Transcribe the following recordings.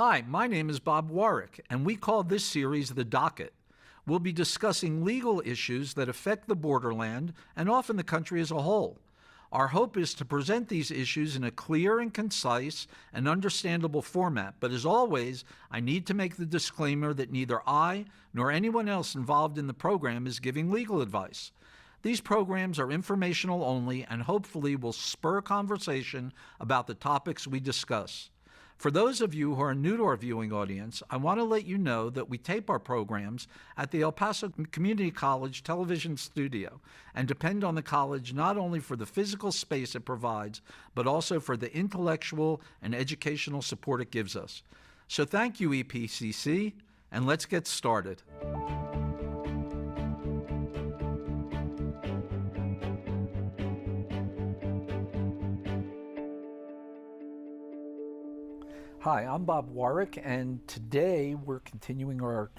Hi, my name is Bob Warach, and we call this series The Docket. We'll be discussing legal issues that affect the borderland and often the country as a whole. Our hope is to present these issues in a clear and concise and understandable format, but as always, I need to make the disclaimer that neither I nor anyone else involved in the program is giving legal advice. These programs are informational only and hopefully will spur conversation about the topics we discuss. For those of you who are new to our viewing audience, I want to let you know that we tape our programs at the El Paso Community College television studio and depend on the college not only for the physical space it provides, but also for the intellectual and educational support it gives us. So thank you, EPCC, and let's get started. Hi, I'm Bob Warach, and today we're continuing our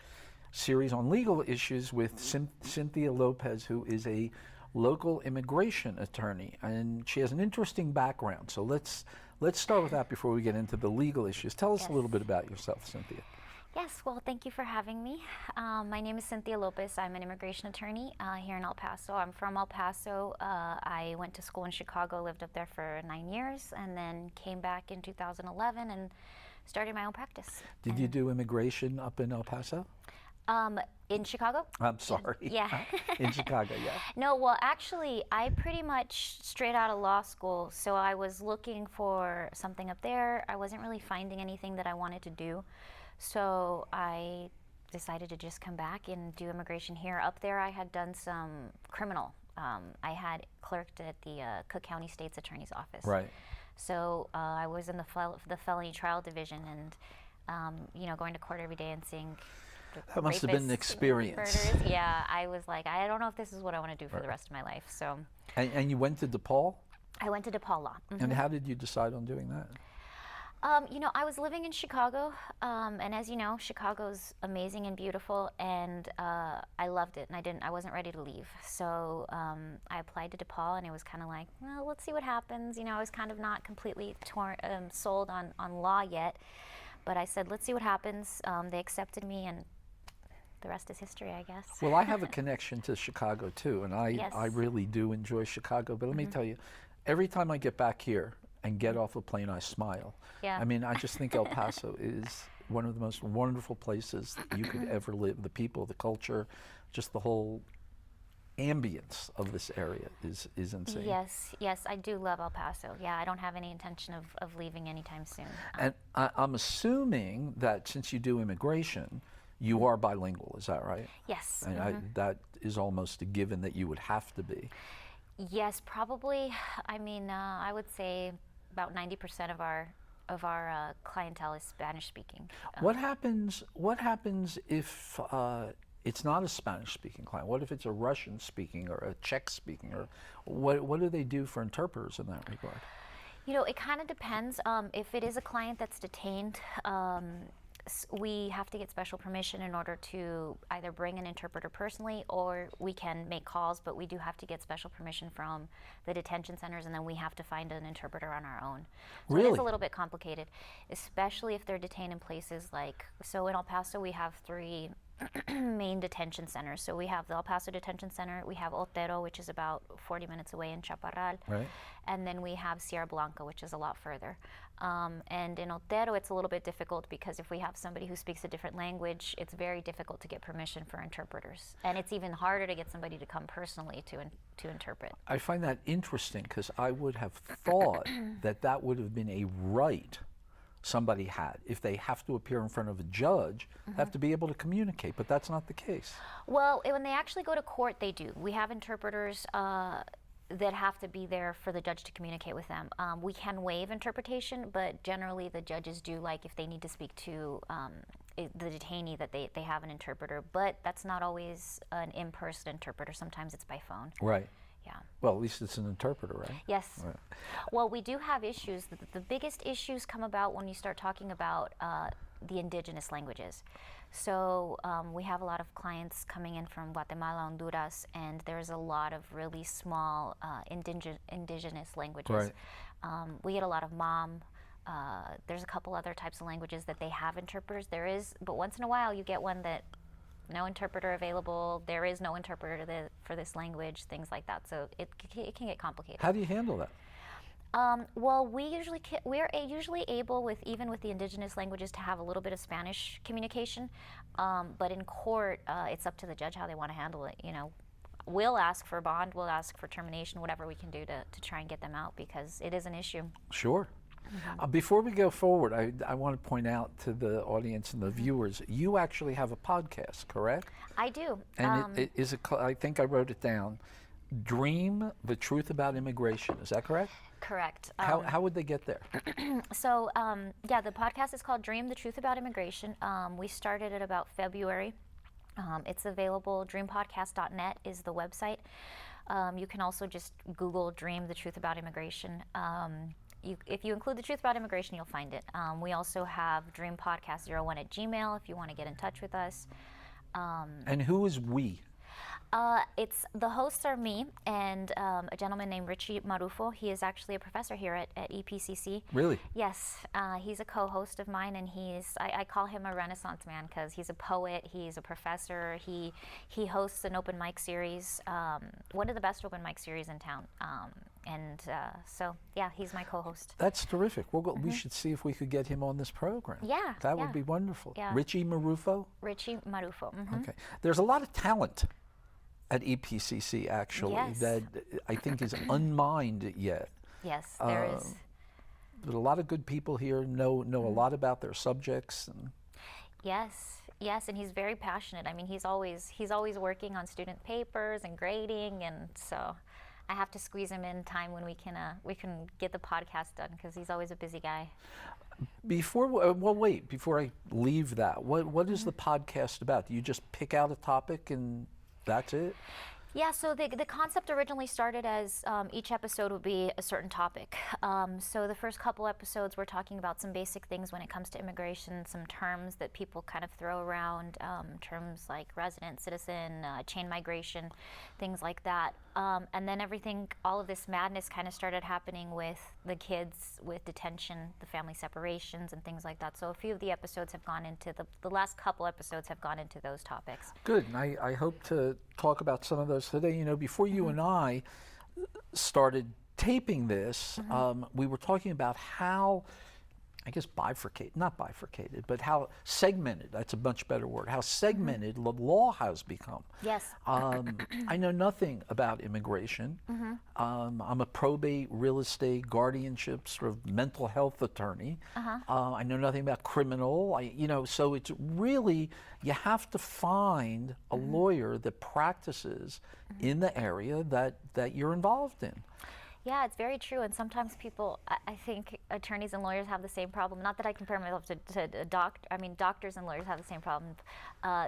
series on legal issues with Cynthia Lopez, who is a local immigration attorney, and she has an interesting background. So let's start with that before we get into the legal issues. Tell us a little bit about yourself, Cynthia. Yes, well, thank you for having me. My name is Cynthia Lopez. I'm an immigration attorney here in El Paso. I'm from El Paso. I went to school in Chicago, lived up there for 9 years, and then came back in 2011 and started my own practice. Did you do immigration up in El Paso? In Chicago? I'm sorry. Yeah. In Chicago, yeah. No, well, actually, I pretty much straight out of law school, so I was looking for something up there. I wasn't really finding anything that I wanted to do. So I decided to just come back and do immigration here. Up there, I had done some criminal. I had clerked at the Cook County State's Attorney's Office. Right. So I was in the felony trial division, and going to court every day and seeing that must have been an experience. Murders. Yeah, I was like, I don't know if this is what I want to do for the rest of my life. So. And you went to DePaul? I went to DePaul Law. Mm-hmm. And how did you decide on doing that? I was living in Chicago, and as you know, Chicago's amazing and beautiful, and I loved it, and I wasn't ready to leave. So I applied to DePaul, and it was kind of like, well, let's see what happens. I was kind of not completely sold on law yet, but I said, let's see what happens. They accepted me, and the rest is history, I guess. Well, I have a connection to Chicago too, and I really do enjoy Chicago. But let me tell you, every time I get back here and get off the plane, I smile. Yeah. I mean, I just think El Paso is one of the most wonderful places that you could ever live. The people, the culture, just the whole ambience of this area is insane. Yes, I do love El Paso. Yeah, I don't have any intention of leaving anytime soon. And I'm assuming that since you do immigration, you are bilingual, is that right? Yes. And that is almost a given that you would have to be. If probably. I mean, I would say about 90% of our clientele is Spanish speaking. What happens if it's not a Spanish speaking client? What if it's a Russian speaking or a Czech speaking, or what do they do for interpreters in that regard? It kind of depends. If it is a client that's detained, we have to get special permission in order to either bring an interpreter personally, or we can make calls, but we do have to get special permission from the detention centers, and then we have to find an interpreter on our own. So really? It is a little bit complicated, especially if they're detained in places so in El Paso we have 3 main detention centers. So we have the El Paso Detention Center, we have Otero, which is about 40 minutes away in Chaparral, right, and then we have Sierra Blanca, which is a lot further. And in Otero, it's a little bit difficult because if we have somebody who speaks a different language, it's very difficult to get permission for interpreters. And it's even harder to get somebody to come personally to interpret. I find that interesting because I would have thought that would have been a right somebody had. If they have to appear in front of a judge, have to be able to communicate, but that's not the case. Well, when they actually go to court, they do. We have interpreters that have to be there for the judge to communicate with them. We can waive interpretation, but generally the judges do like if they need to speak to the detainee that they have an interpreter, but that's not always an in-person interpreter. Sometimes it's by phone. Right. Yeah. Well, at least it's an interpreter, right? Yes. Right. Well, we do have issues. The biggest issues come about when you start talking about the indigenous languages. So we have a lot of clients coming in from Guatemala, Honduras, and there's a lot of really small indigenous languages. Right. We get a lot of Mom, There's a couple other types of languages that they have interpreters. There is, but once in a while you get one that no interpreter available. There is no interpreter for this language, things like that. So it can get complicated. How do you handle that? Well, we're usually able, with even with the indigenous languages, to have a little bit of Spanish communication. But in court, it's up to the judge how they want to handle it. You know, we'll ask for bond, we'll ask for termination, whatever we can do to try and get them out, because it is an issue. Sure. Before we go forward, I want to point out to the audience and the viewers, you actually have a podcast, correct? I do. And it is I think I wrote it down, Dream the Truth About Immigration. Is that correct? Correct. How would they get there? So, yeah, the podcast is called Dream the Truth About Immigration. We started it about February. It's available, dreampodcast.net is the website. You can also just Google Dream the Truth About Immigration. If you include the truth about immigration, you'll find it. We also have dreampodcast01@gmail if you want to get in touch with us. And who is we? It's the hosts are me and a gentleman named Richie Marufo. He is actually a professor here at EPCC. Really? Yes, he's a co-host of mine, and I call him a Renaissance man because he's a poet, he's a professor, he hosts an open mic series, one of the best open mic series in town. So yeah, he's my co-host. That's terrific. We should see if we could get him on this program. Yeah. That would be wonderful. Yeah. Richie Marufo? Richie Marufo. Okay. There's a lot of talent at EPCC, actually, that I think is unmined yet. Yes, there is. But a lot of good people here know a lot about their subjects. And Yes, and he's very passionate. I mean, he's always working on student papers and grading, and so I have to squeeze him in time when we can get the podcast done, because he's always a busy guy. Before I leave that, what is the podcast about? Do you just pick out a topic and that's it? Yeah, so the concept originally started as each episode would be a certain topic. So the first couple episodes we're talking about some basic things when it comes to immigration, some terms that people kind of throw around, terms like resident, citizen, chain migration, things like that. And then all of this madness kind of started happening with the kids, with detention, the family separations and things like that. So a few of the episodes have gone into, the last couple episodes have gone into those topics. Good, and I hope to talk about some of those today. You know, before you and I started taping this, we were talking about how, I guess not bifurcated, but how segmented, that's a much better word, how segmented the law has become. Yes. I know nothing about immigration. I'm a probate, real estate, guardianship, sort of mental health attorney. I know nothing about criminal. So it's really, you have to find a lawyer that practices in the area that you're involved in. Yeah, it's very true. And sometimes people, I think attorneys and lawyers have the same problem. Not that I compare myself to a doctor. I mean, doctors and lawyers have the same problem,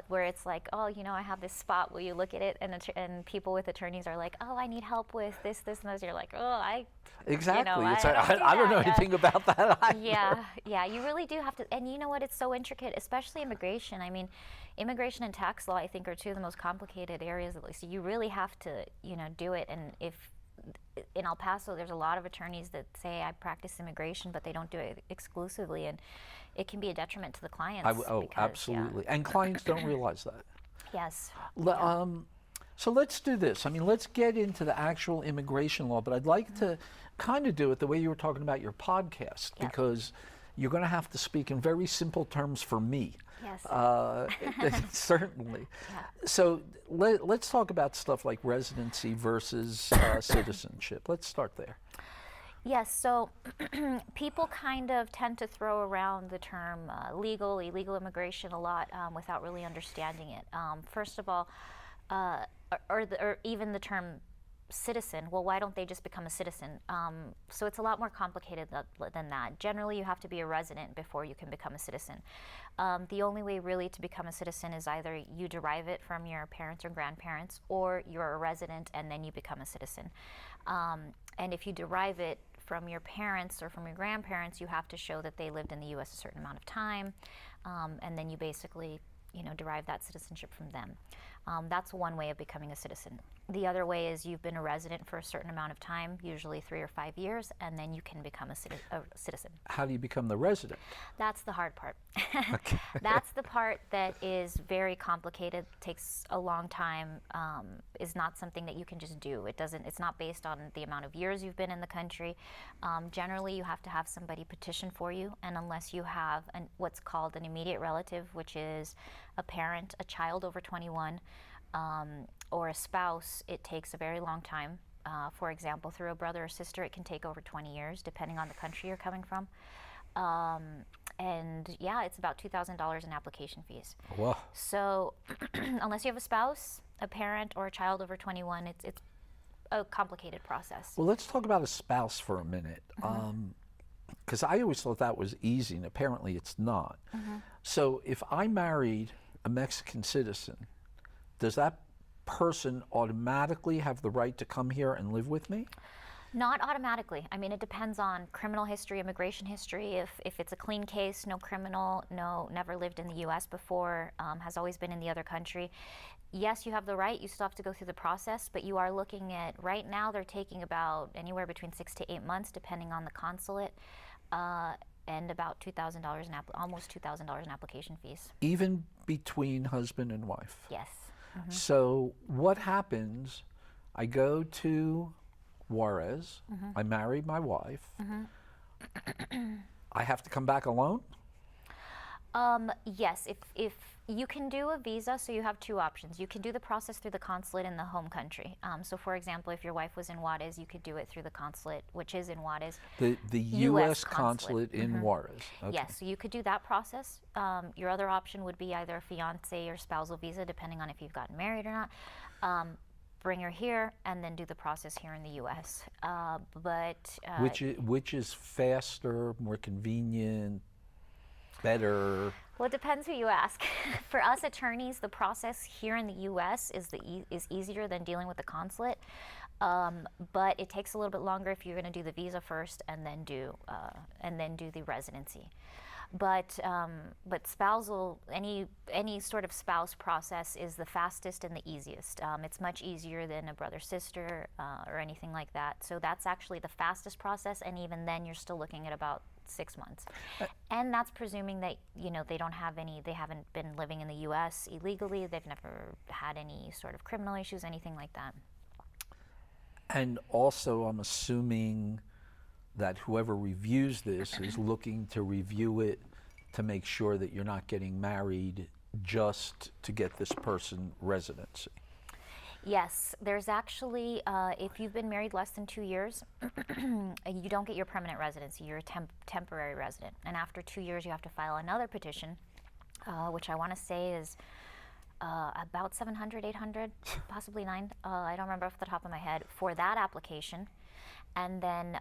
where it's like, oh, I have this spot. Will you look at it? And people with attorneys are like, oh, I need help with this, and this. You're like, oh, exactly. I don't know anything about that either. Yeah. You really do have to. And you know what? It's so intricate, especially immigration. I mean, immigration and tax law, I think, are two of the most complicated areas. At least, so you really have to, do it. And in El Paso, there's a lot of attorneys that say I practice immigration, but they don't do it exclusively, and it can be a detriment to the clients. Absolutely. And clients don't realize that. Yes. So let's do this. I mean, let's get into the actual immigration law, but I'd like to kind of do it the way you were talking about your podcast, because you're going to have to speak in very simple terms for me. Yes. Certainly. Yeah. So let's talk about stuff like residency versus citizenship. Let's start there. Yes, so people kind of tend to throw around the term legal, illegal immigration a lot without really understanding it. First of all, or even the term citizen, well, why don't they just become a citizen? So it's a lot more complicated than that. Generally, you have to be a resident before you can become a citizen. The only way really to become a citizen is either you derive it from your parents or grandparents, or you're a resident and then you become a citizen. And if you derive it from your parents or from your grandparents, you have to show that they lived in the U.S. a certain amount of time, and then you basically derive that citizenship from them. That's one way of becoming a citizen. The other way is you've been a resident for a certain amount of time, usually 3 or 5 years, and then you can become a citizen. How do you become the resident? That's the hard part. Okay. That's the part that is very complicated, takes a long time, is not something that you can just do. It's not based on the amount of years you've been in the country. Generally, you have to have somebody petition for you, and unless you have what's called an immediate relative, which is a parent, a child over 21, or a spouse, it takes a very long time. For example, through a brother or sister, it can take over 20 years, depending on the country you're coming from. And yeah, it's about $2,000 in application fees. Wow. So unless you have a spouse, a parent, or a child over 21, it's a complicated process. Well, let's talk about a spouse for a minute. Because I always thought that was easy, and apparently it's not. So if I married a Mexican citizen, does that person automatically have the right to come here and live with me? Not automatically. I mean, it depends on criminal history, immigration history. If it's a clean case, no criminal, never lived in the U.S. before, has always been in the other country. Yes, you have the right. You still have to go through the process, but you are looking at, right now, they're taking about anywhere between 6 to 8 months, depending on the consulate, and about $2,000 almost $2,000 in application fees. Even between husband and wife? Yes. So what happens, I go to Juarez, I marry my wife, I have to come back alone? Yes, if you can do a visa, so you have two options. You can do the process through the consulate in the home country. So for example, if your wife was in Juarez, you could do it through the consulate, which is in Juarez. The U.S. consulate in Juarez. Okay. Yes, so you could do that process. Your other option would be either a fiance or spousal visa, depending on if you've gotten married or not. Bring her here and then do the process here in the U.S. Which is faster, more convenient, better? Well, it depends who you ask. For us attorneys, the process here in the U.S. is easier than dealing with the consulate, but it takes a little bit longer if you're going to do the visa first and then do the residency. But spousal, any sort of spouse process is the fastest and the easiest. It's much easier than a brother-sister or anything like that. So that's actually the fastest process, and even then you're still looking at about 6 months. And that's presuming that, they haven't been living in the U.S. illegally, they've never had any sort of criminal issues, anything like that. And also, I'm assuming that whoever reviews this is looking to review it to make sure that you're not getting married just to get this person residency. Yes, there's actually, if you've been married less than 2 years, you don't get your permanent residency, you're a temporary resident. And after 2 years, you have to file another petition, which I want to say is about 700, 800, possibly 9, I don't remember off the top of my head, for that application. And then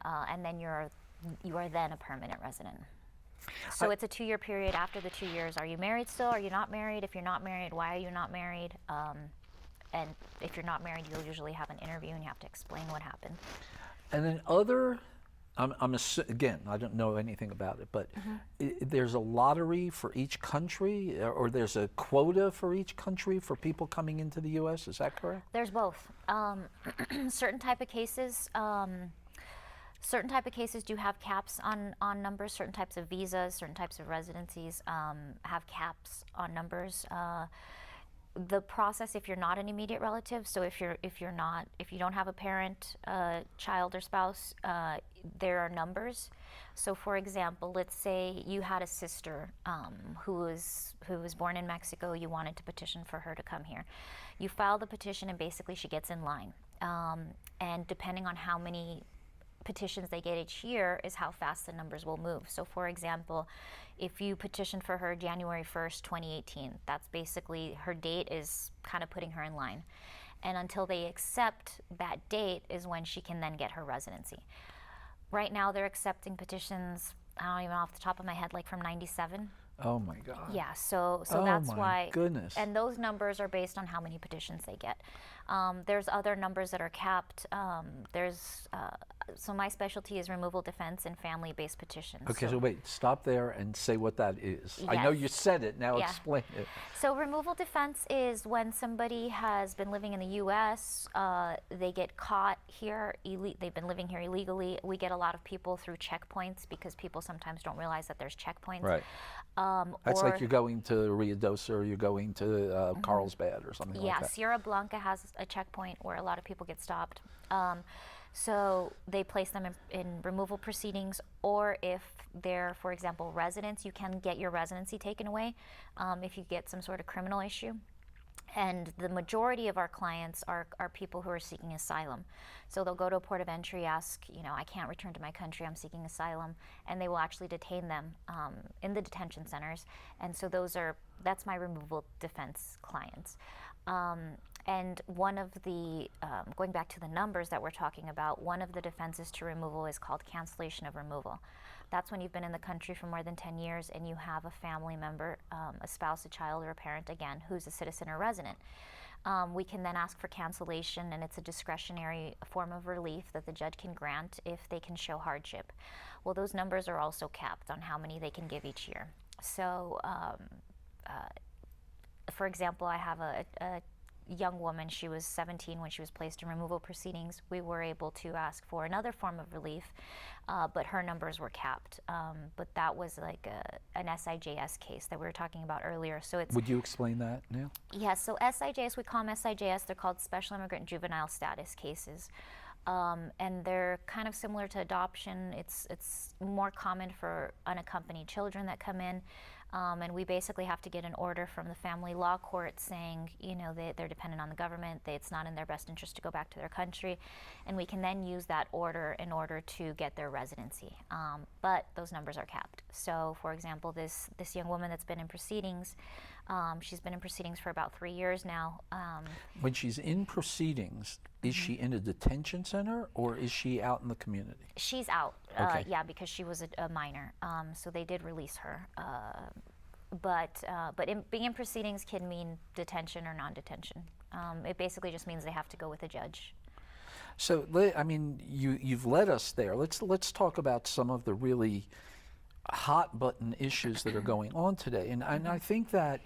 you are then a permanent resident. So it's a 2-year period. After the 2 years, are you married still? Are you not married? If you're not married, why are you not married? And if you're not married, you'll usually have an interview and you have to explain what happened. And then again, I don't know anything about it, but there's a lottery for each country, or there's a quota for each country for people coming into the U.S. Is that correct? There's both. Certain type of cases do have caps on numbers. Certain types of visas, certain types of residencies have caps on numbers. The process, if you're not an immediate relative, so if you don't have a parent, child, or spouse, there are numbers. So, for example, let's say you had a sister who was born in Mexico. You wanted to petition for her to come here. You file the petition, and basically she gets in line. And depending on how many petitions they get each year is how fast the numbers will move. So for example, if you petition for her January 1st, 2018, that's basically her date is kind of putting her in line. And until they accept that date is when she can then get her residency. Right now they're accepting petitions, I don't even know off the top of my head, like from 97. Oh my God. Yeah, so Oh that's my why. goodness. And those numbers are based on how many petitions they get. There's other numbers that are capped. So my specialty is removal defense and family-based petitions. Okay, so wait, stop there and say what that is. I know you Yes. said it, now Yeah. explain it. So removal defense is when somebody has been living in the U.S., they get caught here, they've been living here illegally. We get a lot of people through checkpoints because people sometimes don't realize that there's checkpoints. Right. That's like you're going to Rio Dosa or you're going to Carlsbad or something like Yeah, that. Sierra Blanca has a checkpoint where a lot of people get stopped. So they place them in removal proceedings, or if they're, for example, residents, you can get your residency taken away if you get some sort of criminal issue. And the majority of our clients are people who are seeking asylum. So they'll go to a port of entry, ask, I can't return to my country, I'm seeking asylum, and they will actually detain them in the detention centers. And so that's my removal defense clients. And one of the, going back to the numbers that we're talking about, one of the defenses to removal is called cancellation of removal. That's when you've been in the country for more than 10 years and you have a family member, a spouse, a child, or a parent, again, who's a citizen or resident. We can then ask for cancellation, and it's a discretionary form of relief that the judge can grant if they can show hardship. Well, those numbers are also capped on how many they can give each year. So, for example, I have a young woman, she was 17 when she was placed in removal proceedings. We were able to ask for another form of relief, but her numbers were capped. But that was like an SIJS case that we were talking about earlier. So it's. Would you explain that now? Yes, so SIJS, we call them SIJS, they're called Special Immigrant Juvenile Status cases. And they're kind of similar to adoption. It's more common for unaccompanied children that come in. And we basically have to get an order from the family law court saying, they're dependent on the government, it's not in their best interest to go back to their country, and we can then use that order in order to get their residency. But those numbers are capped. So, for example, this young woman that's been in proceedings, she's been in proceedings for about 3 years now. When she's in proceedings, is she in a detention center or is she out in the community? She's out, Okay. yeah, because she was a minor, so they did release her. But being in proceedings can mean detention or non-detention. It basically just means they have to go with a judge. So, you've led us there. Let's talk about some of the really hot button issues that are going on today. And I think that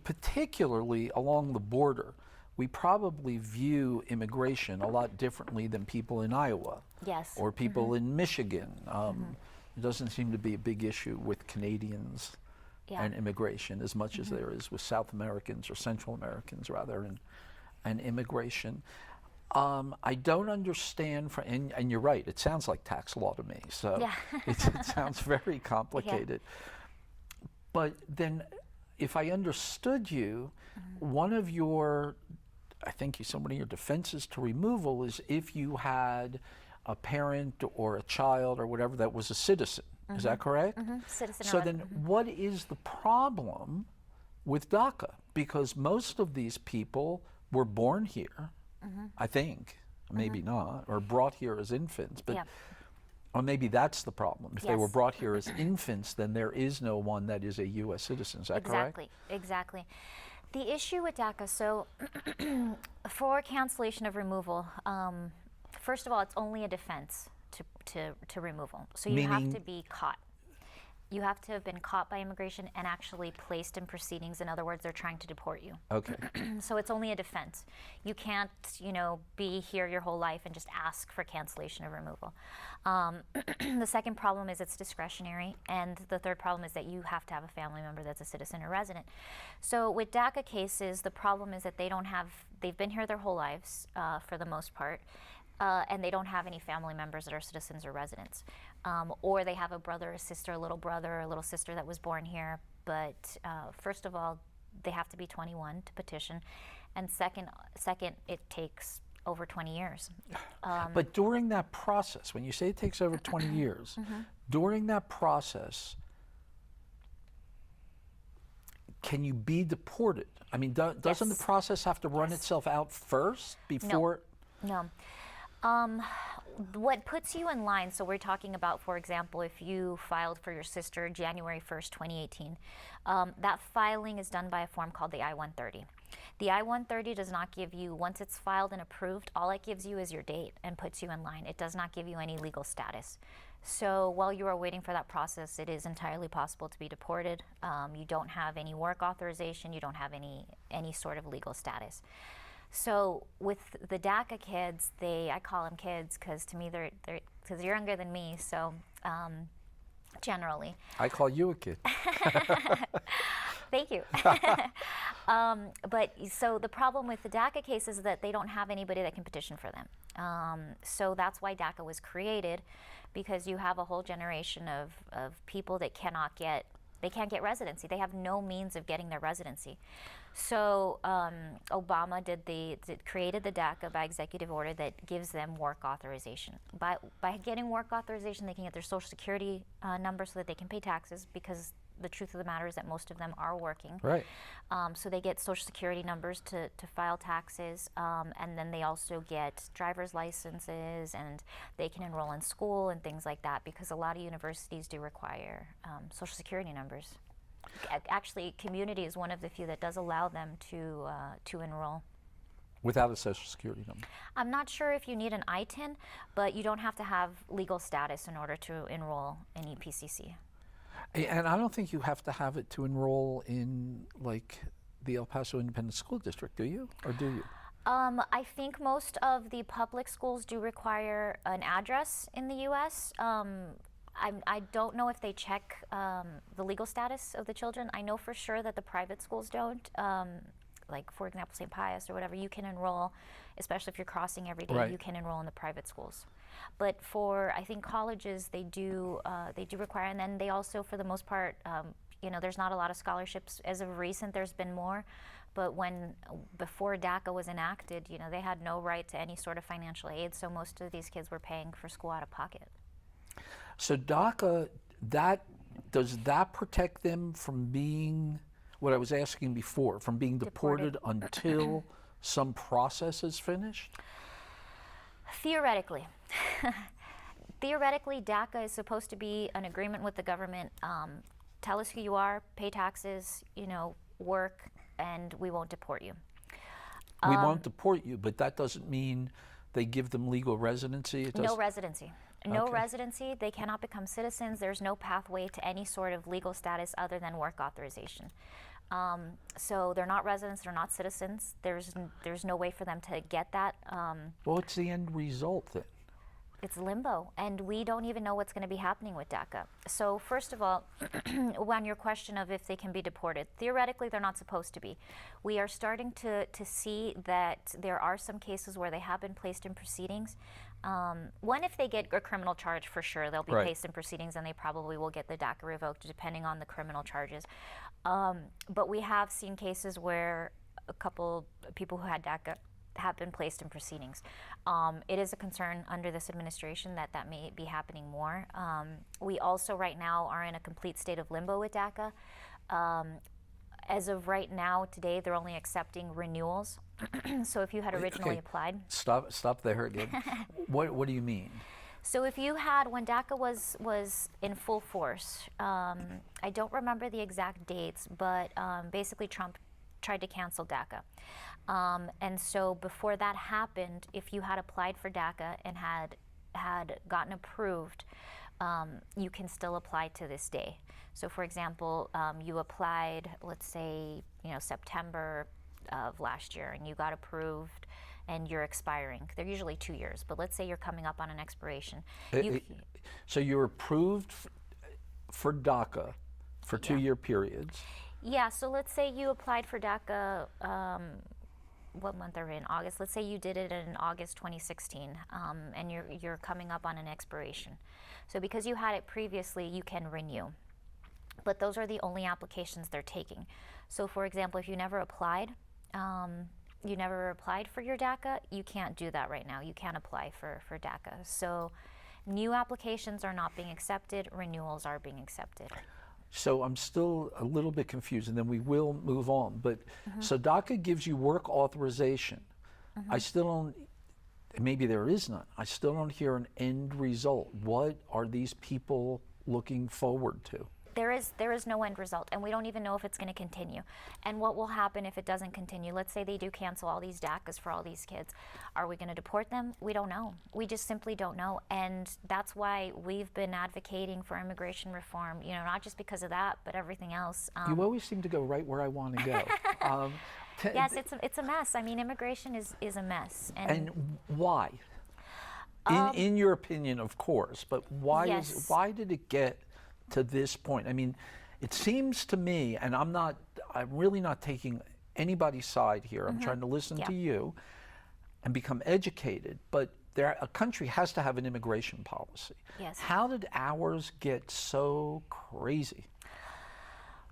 particularly along the border, we probably view immigration a lot differently than people in Iowa. Yes. Or people in Michigan. It doesn't seem to be a big issue with Canadians and immigration as much as there is with South Americans or Central Americans rather, and immigration. I don't understand, and you're right, it sounds like tax law to me, so it sounds very complicated. But then, if I understood you, one of your defenses to removal is if you had a parent or a child or whatever that was a citizen. Is that correct? Citizen So or then what is the problem with DACA? Because most of these people were born here, I think, maybe not, or brought here as infants, but or maybe that's the problem. If they were brought here as infants, then there is no one that is a U.S. citizen. Is that correct? Exactly. The issue with DACA, so for cancellation of removal, first of all, it's only a defense to removal. So you have to be caught. You have to have been caught by immigration and actually placed in proceedings. In other words, they're trying to deport you. Okay. So it's only a defense. You can't, be here your whole life and just ask for cancellation of removal. The second problem is it's discretionary, and the third problem is that you have to have a family member that's a citizen or resident. So with DACA cases, the problem is that they've been here their whole lives for the most part, and they don't have any family members that are citizens or residents. Or they have a brother, a sister, a little sister that was born here. But first of all, they have to be 21 to petition. And second, it takes over 20 years. But during that process, when you say it takes over 20 years, during that process, can you be deported? I mean, doesn't the process have to run itself out first before? No. What puts you in line, so we're talking about, for example, if you filed for your sister January 1st, 2018, that filing is done by a form called the I-130. The I-130 does not give you, once it's filed and approved, all it gives you is your date and puts you in line. It does not give you any legal status. So while you are waiting for that process, it is entirely possible to be deported. You don't have any work authorization, you don't have any sort of legal status. So with the DACA kids, I call them kids because to me they're younger than me. So generally, I call you a kid. thank you. But so the problem with the DACA case is that they don't have anybody that can petition for them. So that's why DACA was created, because you have a whole generation of people that can't get residency. They have no means of getting their residency. So Obama created the DACA by executive order that gives them work authorization. By getting work authorization, they can get their Social Security number so that they can pay taxes, because the truth of the matter is that most of them are working. Right. So they get Social Security numbers to file taxes, and then they also get driver's licenses, and they can enroll in school and things like that, because a lot of universities do require Social Security numbers. Actually, Community is one of the few that does allow them to enroll. Without a Social Security number? I'm not sure if you need an ITIN, but you don't have to have legal status in order to enroll in EPCC. And I don't think you have to have it to enroll in, like, the El Paso Independent School District, do you? Or do you? I think most of the public schools do require an address in the U.S. I don't know if they check the legal status of the children. I know for sure that the private schools don't. Like, for example, St. Pius or whatever, you can enroll, especially if you're crossing every day, right. You can enroll in the private schools. But for, I think, colleges, they do require, and then they also, for the most part, there's not a lot of scholarships. As of recent, there's been more. But before DACA was enacted, they had no right to any sort of financial aid, so most of these kids were paying for school out of pocket. So DACA, does that protect them from being, what I was asking before, from being deported until some process is finished? Theoretically. Theoretically, DACA is supposed to be an agreement with the government. Tell us who you are, pay taxes, work, and we won't deport you. We won't deport you, but that doesn't mean they give them legal residency? No residency. No Okay. residency. They cannot become citizens. There's no pathway to any sort of legal status other than work authorization. So they're not residents, they're not citizens. There's no way for them to get that. What's the end result then? It's limbo, and we don't even know what's going to be happening with DACA. So first of all, on your question of if they can be deported, theoretically they're not supposed to be. We are starting to see that there are some cases where they have been placed in proceedings. One, if they get a criminal charge, for sure they'll be right. placed in proceedings, and they probably will get the DACA revoked depending on the criminal charges. But we have seen cases where a couple people who had DACA have been placed in proceedings. It is a concern under this administration that may be happening more. We also right now are in a complete state of limbo with DACA. As of right now, today, they're only accepting renewals. So if you had originally applied. Stop there again. What do you mean? So if you had, when DACA was in full force, I don't remember the exact dates, but basically Trump tried to cancel DACA. And so before that happened, if you had applied for DACA and had gotten approved, you can still apply to this day. So for example, you applied, let's say, September of last year, and you got approved, and you're expiring. They're usually 2 years, but let's say you're coming up on an expiration. So you're approved for DACA for 2-year periods? Yeah, so let's say you applied for DACA, what month are we in? August. Let's say you did it in August 2016, and you're coming up on an expiration. So because you had it previously, you can renew. But those are the only applications they're taking. So for example, if you never applied for your DACA, you can't do that right now. You can't apply for DACA. So new applications are not being accepted, renewals are being accepted. So I'm still a little bit confused, and then we will move on. But so DACA gives you work authorization. I still don't. maybe there is none. I still don't hear an end result. What are these people looking forward to? There is no end result, and we don't even know if it's going to continue. And what will happen if it doesn't continue? Let's say they do cancel all these DACAs for all these kids. Are we going to deport them? We don't know. We just simply don't know. And that's why we've been advocating for immigration reform, you know, not just because of that, but everything else. You always seem to go right where I want to go. Yes, it's a mess. I mean, immigration is a mess. And why? In your opinion, of course, but why Yes. why did it get to this point? I mean, it seems to me, and I'm really not taking anybody's side here. I'm trying to listen to you and become educated, but a country has to have an immigration policy. Yes. How did ours get so crazy?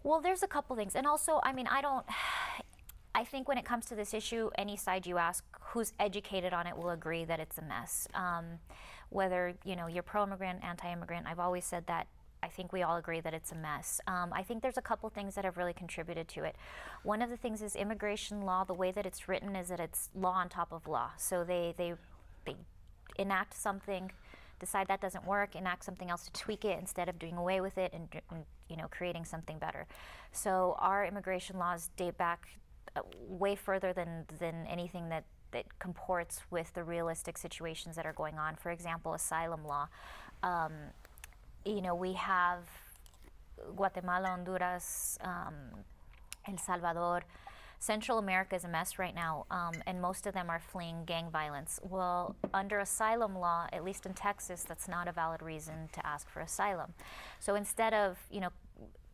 Well, there's a couple things. And also, I mean, I think when it comes to this issue, any side you ask who's educated on it will agree that it's a mess. Whether, you know, you're pro-immigrant, anti-immigrant, I've always said that I think we all agree that it's a mess. I think there's a couple things that have really contributed to it. One of the things is immigration law. The way that it's written is that it's law on top of law. So they enact something, decide that doesn't work, enact something else to tweak it instead of doing away with it and you know, creating something better. So our immigration laws date back way further than anything that comports with the realistic situations that are going on. For example, asylum law. You know, we have Guatemala, Honduras, El Salvador. Central America is a mess right now, and most of them are fleeing gang violence. Well, under asylum law, at least in Texas, that's not a valid reason to ask for asylum. So instead of, you know,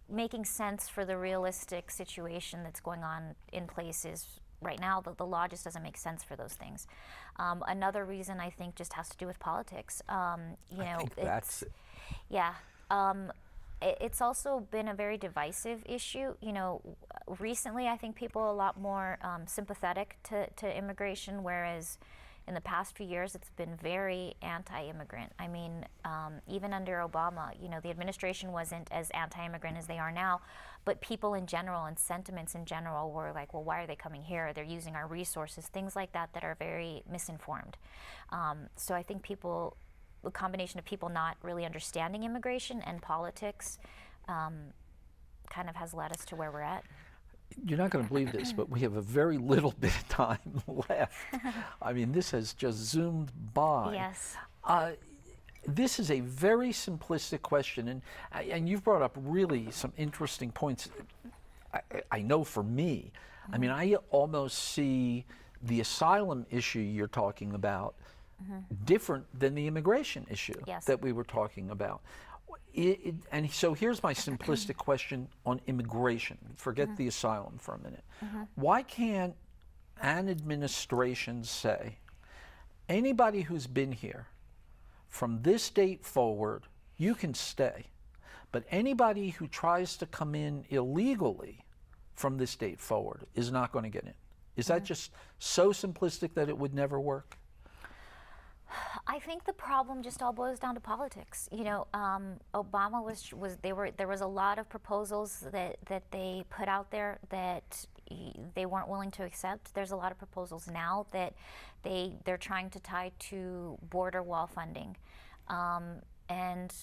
making sense for the realistic situation that's going on in places right now, the law just doesn't make sense for those things. Another reason I think just has to do with politics. You know, I think that's it. Yeah. It's also been a very divisive issue. You know, recently I think people are a lot more sympathetic to immigration, whereas in the past few years it's been very anti-immigrant. I mean, even under Obama, you know, the administration wasn't as anti-immigrant as they are now, but people in general and sentiments in general were like, well, why are they coming here? They're using our resources, things like that that are very misinformed. So I think the combination of people not really understanding immigration and politics kind of has led us to where we're at. You're not going to believe this, but we have a very little bit of time left. I mean, this has just zoomed by. Yes. This is a very simplistic question, and you've brought up really some interesting points. I know for me, I mean, I almost see the asylum issue you're talking about different than the immigration issue that we were talking about. And so here's my simplistic question on immigration. Forget the asylum for a minute. Why can't an administration say, anybody who's been here from this date forward, you can stay, but anybody who tries to come in illegally from this date forward is not going to get in? Is that just so simplistic that it would never work? I think the problem just all boils down to politics. You know, Obama there was a lot of proposals that they put out there that they weren't willing to accept. There's a lot of proposals now that they're trying to tie to border wall funding, and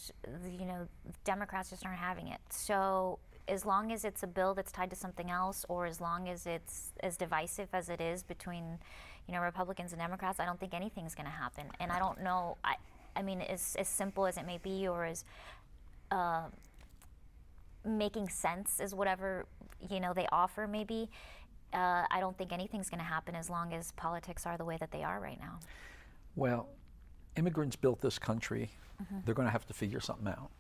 you know, Democrats just aren't having it. So as long as it's a bill that's tied to something else, or as long as it's as divisive as it is between, you know, Republicans and Democrats, I don't think anything's going to happen. And I don't know, I mean, as simple as it may be, or as making sense as whatever, you know, they offer maybe, I don't think anything's going to happen as long as politics are the way that they are right now. Well, immigrants built this country. They're going to have to figure something out,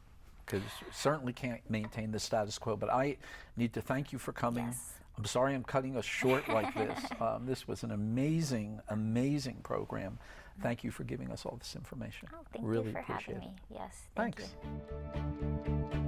because certainly can't maintain the status quo. But I need to thank you for coming. Yes. I'm sorry I'm cutting us short like this. This was an amazing, amazing program. Thank you for giving us all this information. Oh, thank really you for appreciate having it. me. Yes, Thanks. thank you.